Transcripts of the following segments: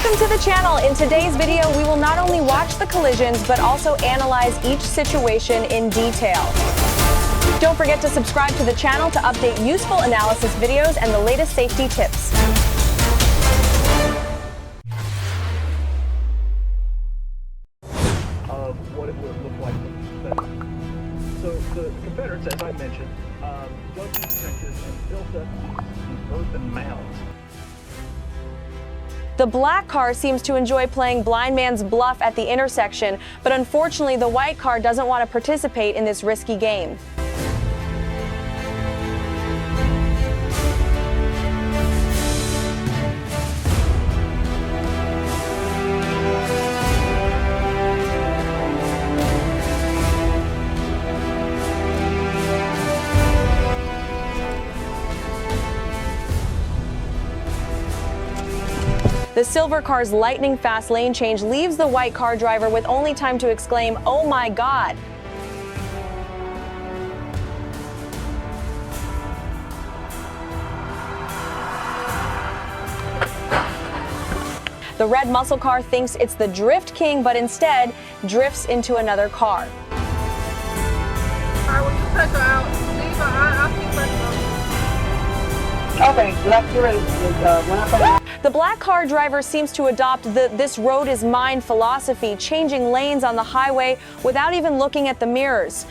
Welcome to the channel. In today's video, we will not only watch the collisions, but also analyze each situation in detail. Don't forget to subscribe to the channel to update useful analysis videos and the latest safety tips. Of what it would look like with the Confederates. So the Confederates, as I mentioned, dug these trenches and built up these earthen mounds. The black car seems to enjoy playing blind man's bluff at the intersection, but unfortunately the white car doesn't want to participate in this risky game. The silver car's lightning-fast lane change leaves the white car driver with only time to exclaim, "Oh my God!" The red muscle car thinks it's the drift king, but instead drifts into another car. Alright, when you take her out, leave her. I'll keep her. Okay, left to right. When I come. The black car driver seems to adopt the "this road is mine" philosophy, changing lanes on the highway without even looking at the mirrors.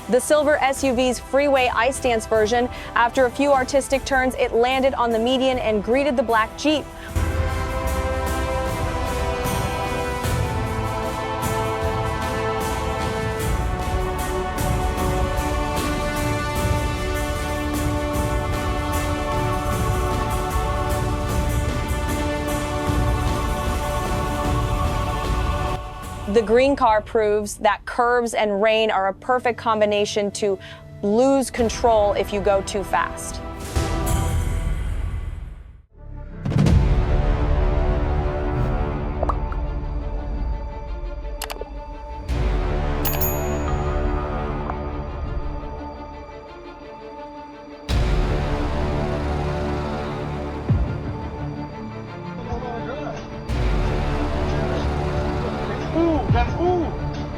The silver SUV's freeway ice dance version, after a few artistic turns, it landed on the median and greeted the black Jeep. The green car proves that curbs and rain are a perfect combination to lose control if you go too fast.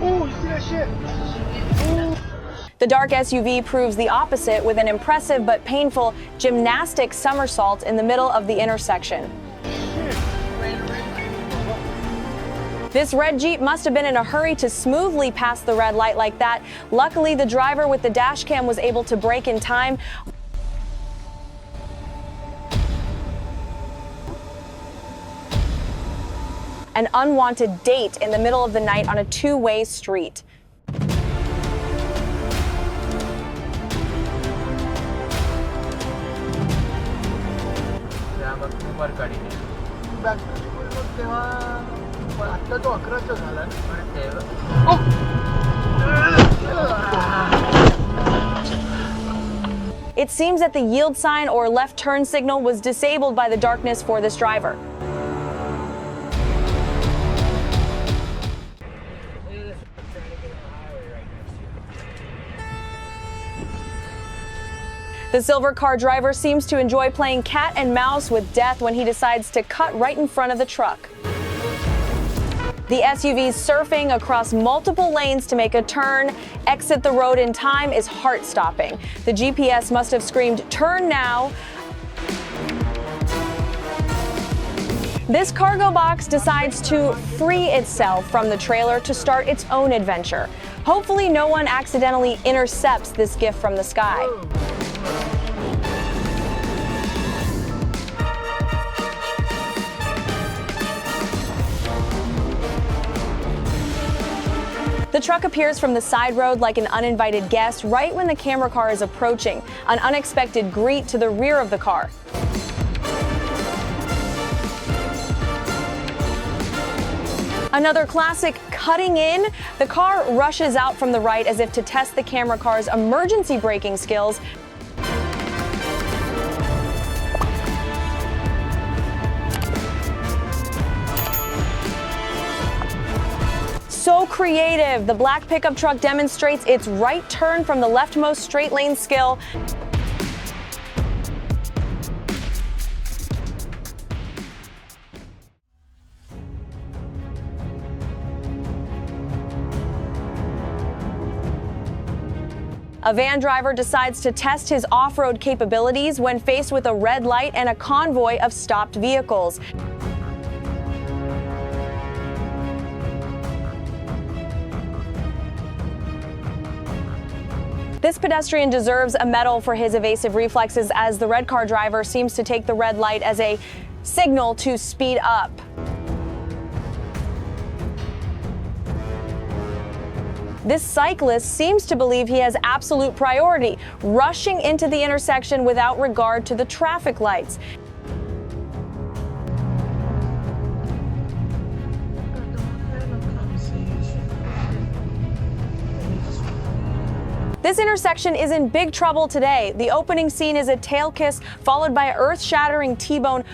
Ooh, you see that shit? Ooh. The dark SUV proves the opposite with an impressive but painful gymnastic somersault in the middle of the intersection. This red Jeep must have been in a hurry to smoothly pass the red light like that. Luckily, the driver with the dash cam was able to brake in time. An unwanted date in the middle of the night on a two-way street. It seems that the yield sign or left turn signal was disabled by the darkness for this driver. The silver car driver seems to enjoy playing cat and mouse with death when he decides to cut right in front of the truck. The SUV's surfing across multiple lanes to make a turn, exit the road in time is heart-stopping. The GPS must have screamed, "Turn now." This cargo box decides to free itself from the trailer to start its own adventure. Hopefully no one accidentally intercepts this gift from the sky. The truck appears from the side road like an uninvited guest right when the camera car is approaching, an unexpected greet to the rear of the car. Another classic cutting in. The car rushes out from the right as if to test the camera car's emergency braking skills. So creative. The black pickup truck demonstrates its right turn from the leftmost straight lane skill. A van driver decides to test his off-road capabilities when faced with a red light and a convoy of stopped vehicles. This pedestrian deserves a medal for his evasive reflexes, as the red car driver seems to take the red light as a signal to speed up. This cyclist seems to believe he has absolute priority, rushing into the intersection without regard to the traffic lights. This intersection is in big trouble today. The opening scene is a tail kiss followed by an earth-shattering T-bone.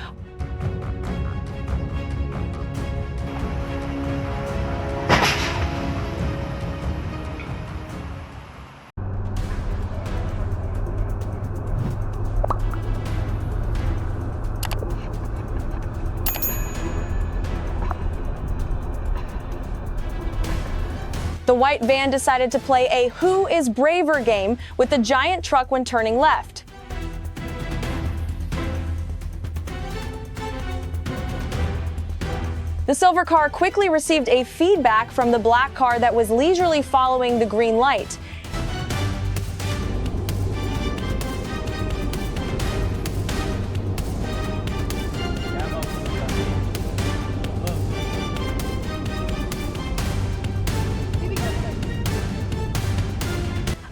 The white van decided to play a who is braver game with the giant truck when turning left. The silver car quickly received a feedback from the black car that was leisurely following the green light.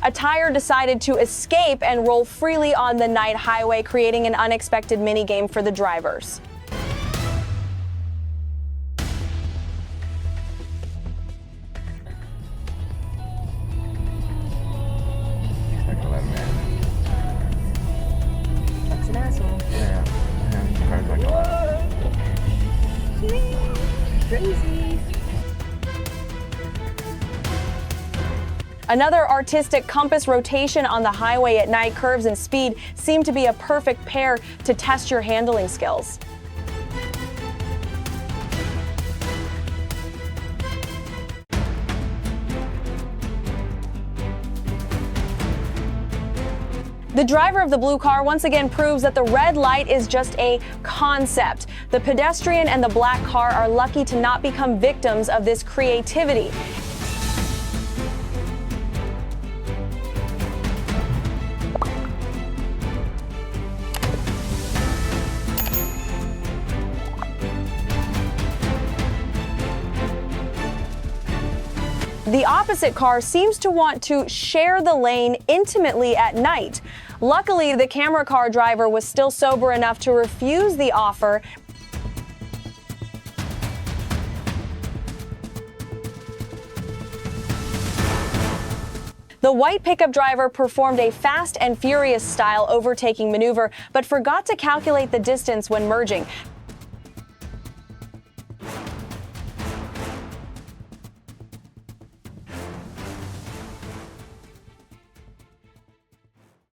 A tire decided to escape and roll freely on the night highway, creating an unexpected minigame for the drivers. That's an asshole. Yeah. Car's like Crazy. Another artistic compass rotation on the highway at night. Curves and speed seem to be a perfect pair to test your handling skills. The driver of the blue car once again proves that the red light is just a concept. The pedestrian and the black car are lucky to not become victims of this creativity. The opposite car seems to want to share the lane intimately at night. Luckily, the camera car driver was still sober enough to refuse the offer. The white pickup driver performed a Fast and Furious style overtaking maneuver, but forgot to calculate the distance when merging.